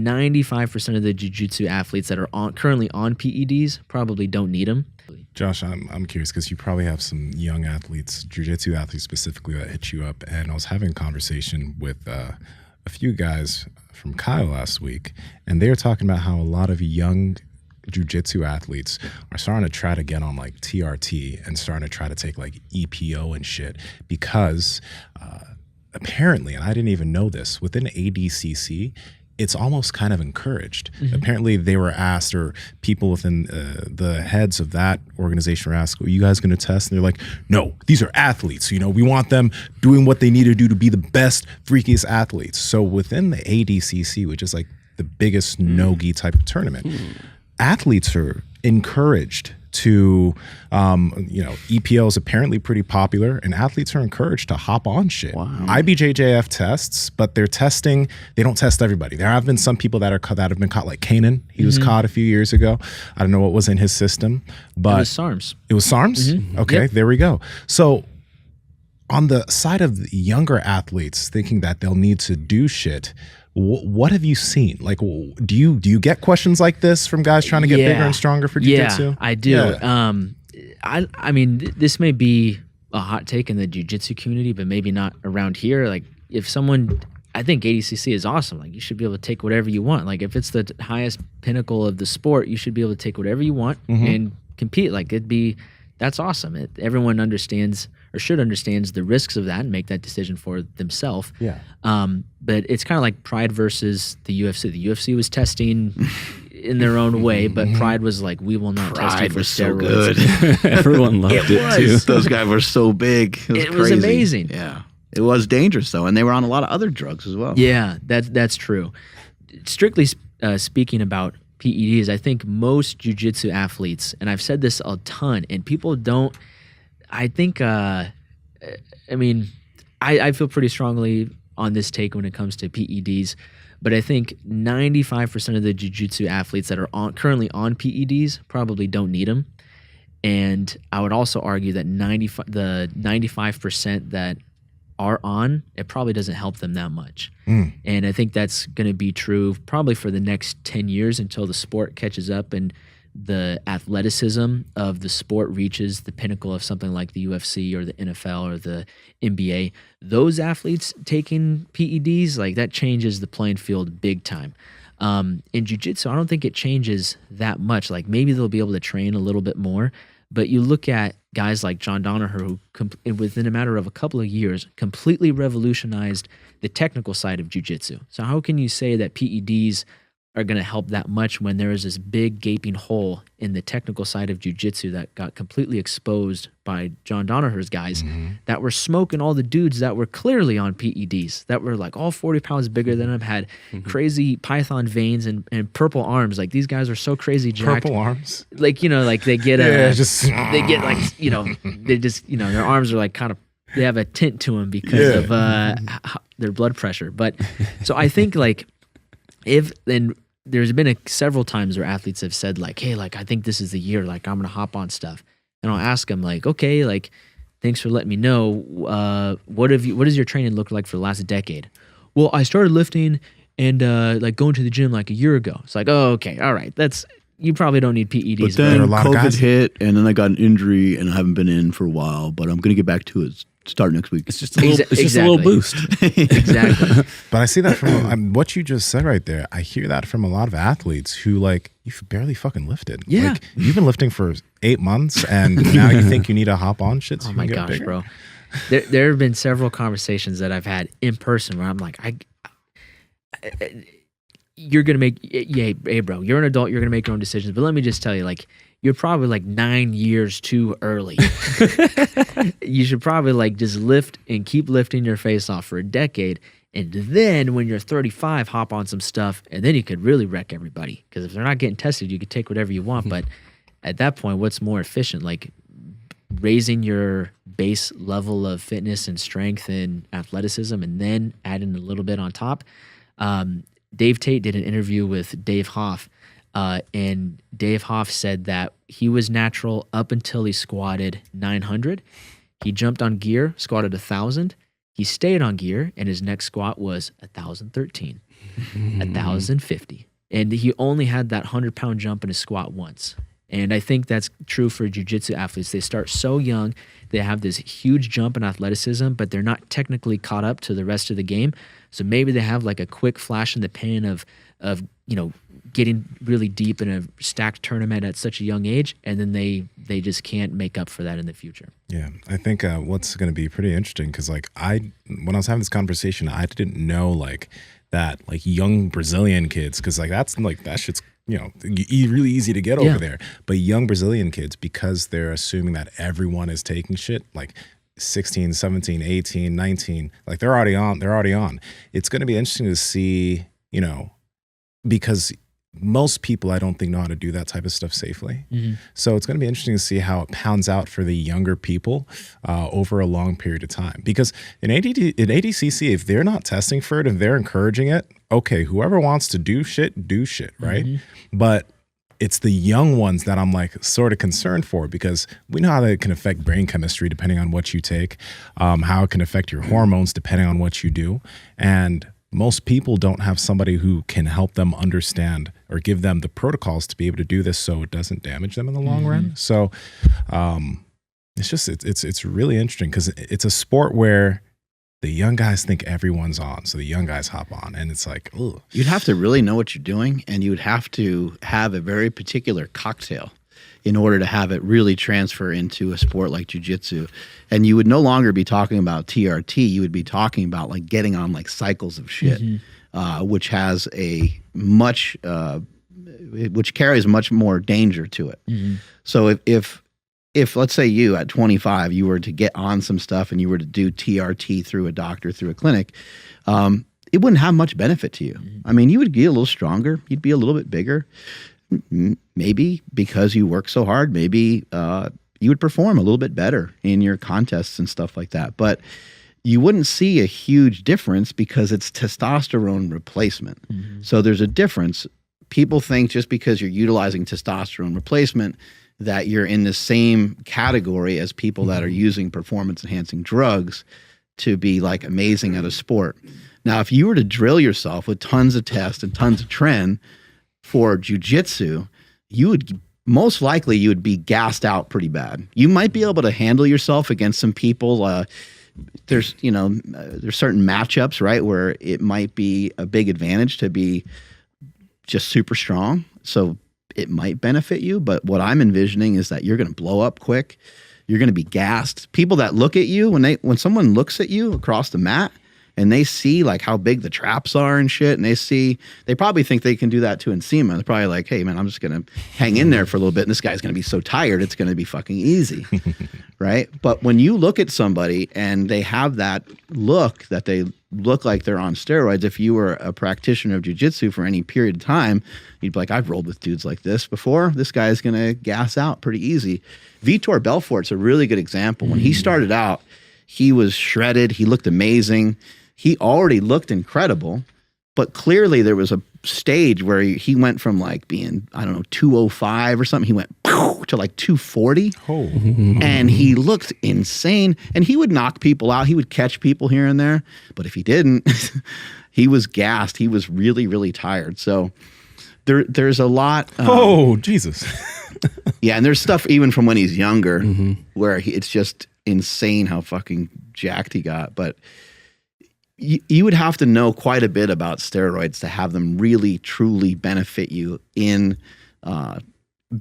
95% of the jiu-jitsu athletes that are currently on PEDs probably don't need them. Josh, I'm curious because you probably have some young athletes, jiu-jitsu athletes specifically, that hit you up. And I was having a conversation with a few guys from Kyle last week, and they were talking about how a lot of young jiu-jitsu athletes are starting to try to get on like TRT and starting to try to take like EPO and shit because apparently, and I didn't even know this, within ADCC, it's almost kind of encouraged. Apparently they were asked, or people within the heads of that organization were asked, are you guys going to test? And they're like, no, these are athletes. You know, we want them doing what they need to do to be the best, freakiest athletes. So within the ADCC, which is like the biggest no-gi type of tournament, athletes are encouraged to, EPO is apparently pretty popular, and athletes are encouraged to hop on shit. Wow. IBJJF tests, but they don't test everybody. There have been some people that have been caught, like Kanan. He was caught a few years ago. I don't know what was in his system, but It was SARMs. It was SARMs? Okay, Yep. There we go. So on the side of the younger athletes thinking that they'll need to do shit, what have you seen? Like, do you get questions like this from guys trying to get bigger and stronger for jiu-jitsu? Yeah, I do. Yeah. I mean, this may be a hot take in the jiu-jitsu community, but maybe not around here. Like, I think ADCC is awesome. Like, you should be able to take whatever you want. Like, if it's the highest pinnacle of the sport, you should be able to take whatever you want and compete. Like, that's awesome. Everyone understands, or should understand, the risks of that and make that decision for themselves. Yeah. But it's kind of like Pride versus the UFC. The UFC was testing in their own way, but Pride was like, we will not test you Pride for was so steroids. good. Everyone loved it too. was. Those guys were so big. It was crazy. amazing. Yeah. It was dangerous though, and they were on a lot of other drugs as well. Yeah, that's true. Strictly speaking about PEDs, I think most jiu-jitsu athletes, and I've said this a ton, and people don't, I think, I feel pretty strongly on this take when it comes to PEDs, but I think 95% of the jiu-jitsu athletes that are currently on PEDs probably don't need them. And I would also argue that the 95% that are on, it probably doesn't help them that much. And I think that's going to be true probably for the next 10 years until the sport catches up and the athleticism of the sport reaches the pinnacle of something like the UFC or the NFL or the NBA. Those athletes taking PEDs, like, that changes the playing field big time. In jiu-jitsu, I don't think it changes that much. Like, maybe they'll be able to train a little bit more, but you look at guys like John Danaher, who within a matter of a couple of years completely revolutionized the technical side of jiu-jitsu. So how can you say that PEDs are going to help that much when there is this big gaping hole in the technical side of jiu-jitsu that got completely exposed by John Danaher's guys that were smoking all the dudes that were clearly on PEDs, that were like all 40 pounds bigger than them, had crazy python veins and purple arms. Like, these guys are so crazy jacked. Purple arms? Like, like they get they get like, they just, their arms are like kind of, they have a tint to them because of their blood pressure. But so I think like there's been several times where athletes have said like, hey, like, I think this is the year, like, I'm going to hop on stuff. And I'll ask them like, okay, like, thanks for letting me know. What does your training look like for the last decade? Well, I started lifting and like going to the gym like a year ago. It's like, oh, okay. All right. You probably don't need PEDs. But then a lot of COVID guys hit, and then I got an injury, and I haven't been in for a while, but I'm going to get back to it. Start next week. It's just a little boost. Exactly. But I see that from what you just said right there. I hear that from a lot of athletes who, like, you've barely fucking lifted. Yeah. Like, you've been lifting for 8 months and now you think you need to hop on shit so Oh you my can get gosh, bigger? bro. There have been several conversations that I've had in person where I'm like, you're going to make, hey, bro, you're an adult, you're going to make your own decisions. But let me just tell you, like, you're probably like 9 years too early. You should probably like just lift and keep lifting your face off for a decade. And then when you're 35, hop on some stuff. And then you could really wreck everybody. Because if they're not getting tested, you could take whatever you want. But at that point, what's more efficient? Like raising your base level of fitness and strength and athleticism and then adding a little bit on top. Dave Tate did an interview with Dave Hoff. And Dave Hoff said that he was natural up until he squatted 900. He jumped on gear, squatted 1,000. He stayed on gear, and his next squat was 1,013. 1,050. And he only had that 100-pound jump in a squat once. And I think that's true for jiu-jitsu athletes. They start so young, they have this huge jump in athleticism, but they're not technically caught up to the rest of the game. So maybe they have like a quick flash in the pan of getting really deep in a stacked tournament at such a young age, and then they just can't make up for that in the future. Yeah, I think what's going to be pretty interesting, because like when I was having this conversation, I didn't know like that like young Brazilian kids, because like that shit's really easy to get over there. But young Brazilian kids, because they're assuming that everyone is taking shit, like 16, 17, 18, 19, like they're already on. It's going to be interesting to see, because most people I don't think know how to do that type of stuff safely. Mm-hmm. So it's going to be interesting to see how it pounds out for the younger people over a long period of time. Because in ADCC, if they're not testing for it and they're encouraging it, okay, whoever wants to do shit, right? Mm-hmm. But it's the young ones that I'm like sort of concerned for, because we know how that can affect brain chemistry depending on what you take, how it can affect your hormones depending on what you do. And most people don't have somebody who can help them understand or give them the protocols to be able to do this so it doesn't damage them in the long run. So it's really interesting, because it's a sport where the young guys think everyone's on. So the young guys hop on, and it's like, ugh. You'd have to really know what you're doing, and you would have to have a very particular cocktail in order to have it really transfer into a sport like jiu-jitsu. And you would no longer be talking about TRT. You would be talking about like getting on like cycles of shit, which has a much, which carries much more danger to it. Mm-hmm. So if let's say you at 25, you were to get on some stuff and you were to do TRT through a doctor, through a clinic, it wouldn't have much benefit to you. Mm-hmm. I mean, you would get a little stronger. You'd be a little bit bigger. Maybe because you work so hard, maybe you would perform a little bit better in your contests and stuff like that. But you wouldn't see a huge difference because it's testosterone replacement. Mm-hmm. So there's a difference. People think just because you're utilizing testosterone replacement that you're in the same category as people that are using performance enhancing drugs to be like amazing at a sport. Now, if you were to drill yourself with tons of tests and tons of tren for jiu-jitsu, you would most likely you would be gassed out pretty bad. You might be able to handle yourself against some people. There's certain matchups, right, where it might be a big advantage to be just super strong. So it might benefit you. But what I'm envisioning is that you're going to blow up quick. You're going to be gassed. People that look at you, when someone looks at you across the mat, and they see like how big the traps are and shit, and they probably think they can do that to Nsima. They're probably like, hey man, I'm just gonna hang in there for a little bit, and this guy's gonna be so tired, it's gonna be fucking easy, right? But when you look at somebody and they have that look, that they look like they're on steroids, if you were a practitioner of jiu-jitsu for any period of time, you'd be like, I've rolled with dudes like this before. This guy's gonna gas out pretty easy. Vitor Belfort's a really good example. When he started out, he was shredded. He looked amazing. He already looked incredible, but clearly there was a stage where he went from like being, 205 or something. He went to like 240. Oh. And he looked insane, and he would knock people out. He would catch people here and there, but if he didn't, he was gassed. He was really, really tired. So there's a lot. Jesus. Yeah. And there's stuff even from when he's younger where it's just insane how fucking jacked he got. But you would have to know quite a bit about steroids to have them really, truly benefit you in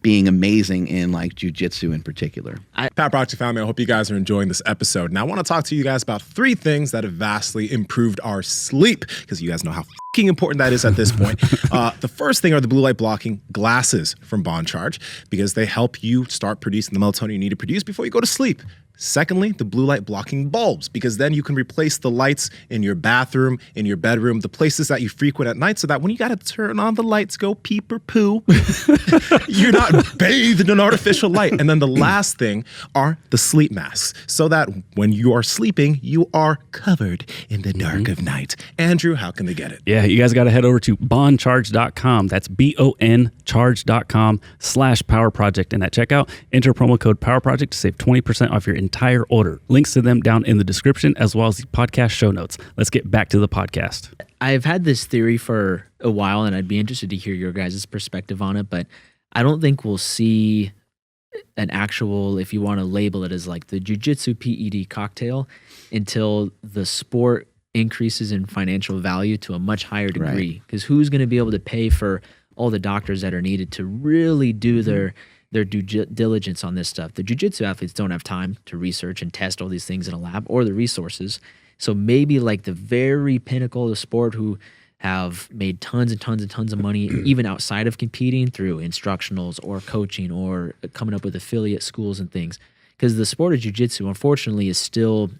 being amazing in like jiu-jitsu in particular. Pat Project family, I hope you guys are enjoying this episode. Now I want to talk to you guys about 3 things that have vastly improved our sleep, because you guys know how fucking important that is at this point. The first thing are the blue light blocking glasses from Bond Charge, because they help you start producing the melatonin you need to produce before you go to sleep. Secondly, the blue light blocking bulbs, because then you can replace the lights in your bathroom, in your bedroom, the places that you frequent at night, so that when you got to turn on the lights, go peep or poo, you're not bathed in artificial light. And then the last thing are the sleep masks, so that when you are sleeping, you are covered in the dark of night. Andrew, how can they get it? Yeah, you guys got to head over to boncharge.com. That's BON charge.com/Power Project. And at checkout, enter promo code Power Project to save 20% off your entire order. Links to them down in the description as well as the podcast show notes. Let's get back to the podcast. I've had this theory for a while, and I'd be interested to hear your guys' perspective on it, but I don't think we'll see an actual, if you want to label it as like the Jiu-Jitsu PED cocktail, until the sport increases in financial value to a much higher degree. Because who's going to be able to pay for all the doctors that are needed to really do their due diligence on this stuff? The jiu-jitsu athletes don't have time to research and test all these things in a lab or the resources. So maybe like the very pinnacle of the sport, who have made tons and tons and tons of money even outside of competing through instructionals or coaching or coming up with affiliate schools and things. Because the sport of jiu-jitsu, unfortunately, is still,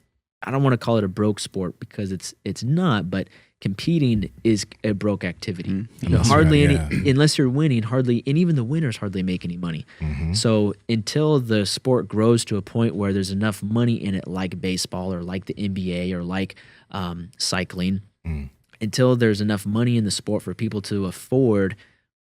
I don't want to call it a broke sport because it's not, but competing is a broke activity. Hardly any, unless you're winning, hardly, and even the winners hardly make any money. So until the sport grows to a point where there's enough money in it, like baseball or like the NBA or like cycling, until there's enough money in the sport for people to afford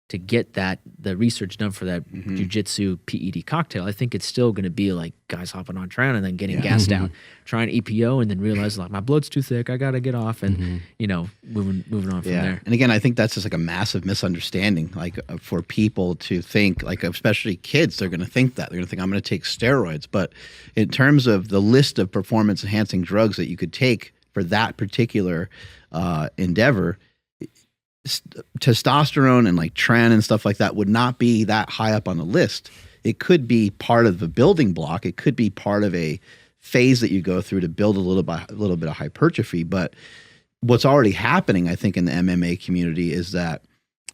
to get the research done for that jiu-jitsu PED cocktail, I think it's still going to be like guys hopping on Tran and then getting gassed out, trying EPO, and then realize like my blood's too thick, I got to get off, and moving on from there. And again, I think that's just like a massive misunderstanding, like for people to think, like especially kids, they're going to think that. They're going to think I'm going to take steroids. But in terms of the list of performance enhancing drugs that you could take for that particular endeavor, testosterone and like tren and stuff like that would not be that high up on the list. It could be part of the building block. It could be part of a phase that you go through to build a little bit of hypertrophy. But what's already happening, I think, in the MMA community is that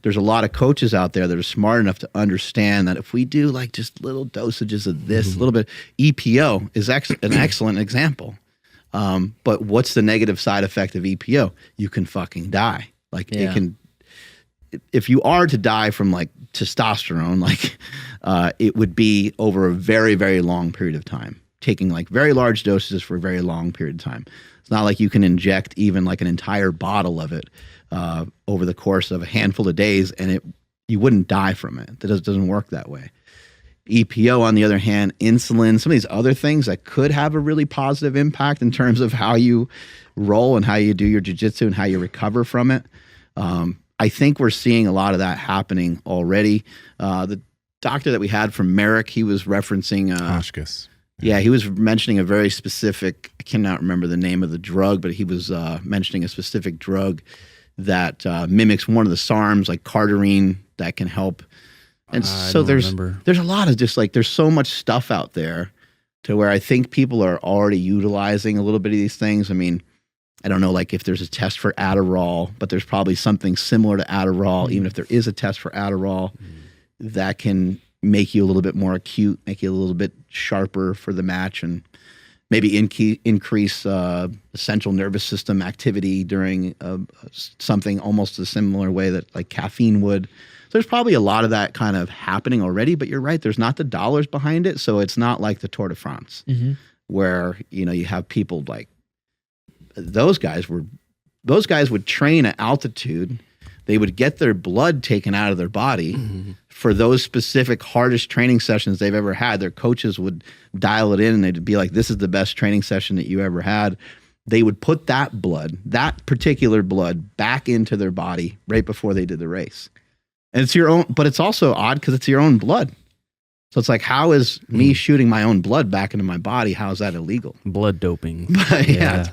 there's a lot of coaches out there that are smart enough to understand that if we do like just little dosages of this, a little bit, EPO is an excellent example. But what's the negative side effect of EPO? You can fucking die. Like it can, if you are to die from like testosterone, like it would be over a very, very long period of time, taking like very large doses for a very long period of time. It's not like you can inject even like an entire bottle of it over the course of a handful of days and you wouldn't die from it. That doesn't work that way. EPO, on the other hand, insulin, some of these other things that could have a really positive impact in terms of how you roll and how you do your jiu-jitsu and how you recover from it. I think we're seeing a lot of that happening already. The doctor that we had from Merrick, he was referencing Oshkus. Yeah, he was mentioning a very specific, I cannot remember the name of the drug, but he was mentioning a specific drug that mimics one of the SARMs, like cardarine, that can help. And so there's a lot of just like, there's so much stuff out there to where I think people are already utilizing a little bit of these things. I mean, I don't know, like if there's a test for Adderall, but there's probably something similar to Adderall, even if there is a test for Adderall, that can make you a little bit more acute, make you a little bit sharper for the match, and maybe increase central nervous system activity during something almost a similar way that like caffeine would. So there's probably a lot of that kind of happening already, but you're right, there's not the dollars behind it. So it's not like the Tour de France where, you have people like those guys would train at altitude. They would get their blood taken out of their body for those specific hardest training sessions they've ever had. Their coaches would dial it in and they'd be like, this is the best training session that you ever had. They would put that particular blood back into their body right before they did the race. And it's your own, but it's also odd because it's your own blood. So it's like, how is me shooting my own blood back into my body? How is that illegal? Blood doping. Yeah.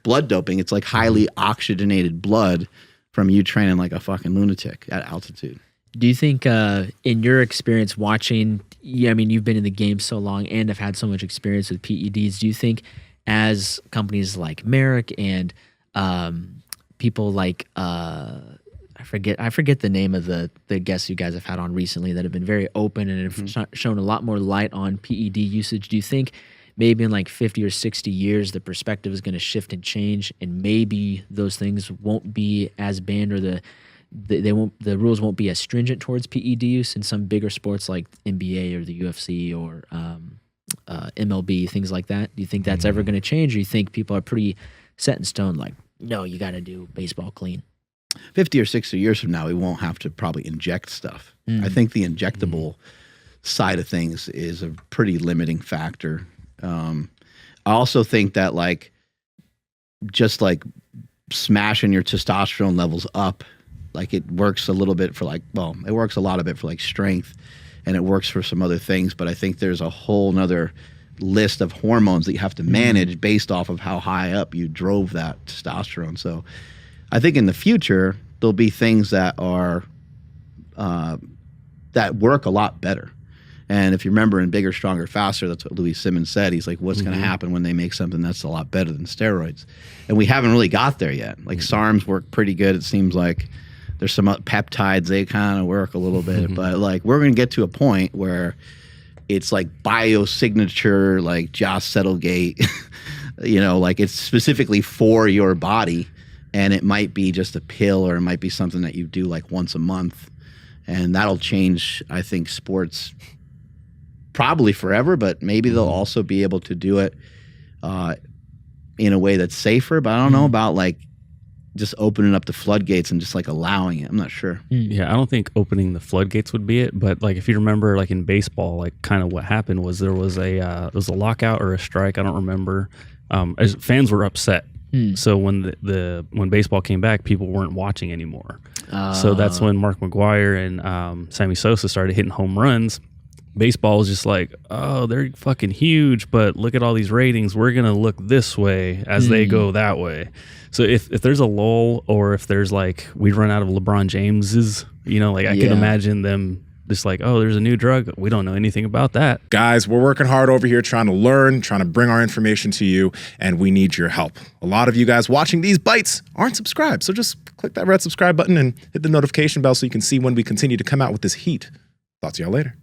Blood doping. It's like highly oxygenated blood from you training like a fucking lunatic at altitude. Do you think, in your experience watching, I mean, you've been in the game so long and have had so much experience with PEDs, do you think as companies like Merrick and people like, I forget the name of the guests you guys have had on recently that have been very open and have shown a lot more light on PED usage. Do you think maybe in like 50 or 60 years, the perspective is going to shift and change, and maybe those things won't be as banned, or the rules won't be as stringent towards PED use in some bigger sports like NBA or the UFC or MLB, things like that? Do you think that's ever going to change, or do you think people are pretty set in stone, like, no, you got to do baseball clean? 50 or 60 years from now, we won't have to probably inject stuff. I think the injectable side of things is a pretty limiting factor. I also think that like just like smashing your testosterone levels up, like it works a little bit for like, well, it works a lot of it for like strength, and it works for some other things. But I think there's a whole nother list of hormones that you have to manage based off of how high up you drove that testosterone. So I think in the future, there'll be things that are, that work a lot better. And if you remember in Bigger, Stronger, Faster, that's what Louis Simmons said. He's like, what's going to happen when they make something that's a lot better than steroids? And we haven't really got there yet. Like SARMs work pretty good. It seems like there's some peptides, they kind of work a little bit. But like we're going to get to a point where it's like biosignature, like Josh Settlegate, you know, like it's specifically for your body. And it might be just a pill, or it might be something that you do like once a month. And that'll change, I think, sports probably forever, but maybe they'll also be able to do it in a way that's safer. But I don't know about like just opening up the floodgates and just like allowing it. I'm not sure. Yeah, I don't think opening the floodgates would be it. But like if you remember, like in baseball, like kind of what happened was there was a lockout or a strike. I don't remember. As fans were upset. So when when baseball came back, people weren't watching anymore. So that's when Mark McGwire and Sammy Sosa started hitting home runs. Baseball is just like, oh, they're fucking huge, but look at all these ratings. We're going to look this way as they go that way. So if there's a lull, or if there's like, we run out of LeBron James's, you know, like I could imagine them just like, oh, there's a new drug. We don't know anything about that. Guys, we're working hard over here trying to learn, trying to bring our information to you, and we need your help. A lot of you guys watching these bites aren't subscribed, so just click that red subscribe button and hit the notification bell so you can see when we continue to come out with this heat. Talk to y'all later.